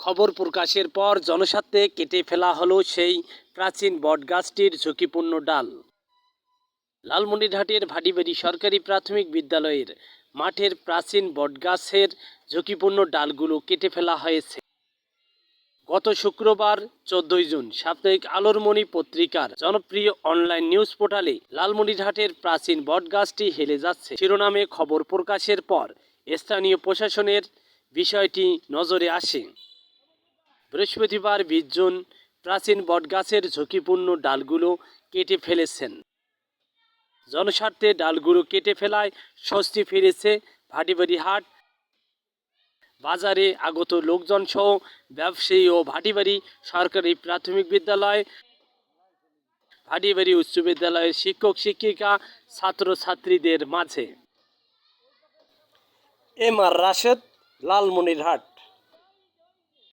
খবর প্রকাশের পর জনস্বার্থে কেটে ফেলা হলো সেই প্রাচীন বটগাছটির ঝুঁকিপূর্ণ ডাল। লালমনিরহাটের ভাটিবাড়ি সরকারি প্রাথমিক বিদ্যালয়ের মাঠের প্রাচীন বটগাছের ঝুঁকিপূর্ণ ডালগুলো কেটে ফেলা হয়েছে। গত শুক্রবার 14 জুন সাপ্তাহিক আলোর মণি পত্রিকার জনপ্রিয় অনলাইন নিউজ পোর্টালে লালমনিরহাটের প্রাচীন বটগাছটি হেলে যাচ্ছে শিরোনামে খবর প্রকাশের পর স্থানীয় প্রশাসনের বিষয়টি নজরে আসে। বৃহস্পতিবার 20 জুন প্রাচীন বটগাছের ঝুঁকিপূর্ণ ডালগুলো কেটে ফেলেছেন। জনস্বার্থে ডালগুলো কেটে ফেলায় স্বস্তি ফিরেছে ভাটিবাড়ি হাট বাজারে আগত লোকজন সহ ব্যবসায়ী ও ভাটিবাড়ি সরকারি প্রাথমিক বিদ্যালয়, ভাটিবাড়ি উচ্চ বিদ্যালয়ের শিক্ষক শিক্ষিকা, ছাত্রছাত্রীদের মাঝে। M R Rashed, Lalmonirhat.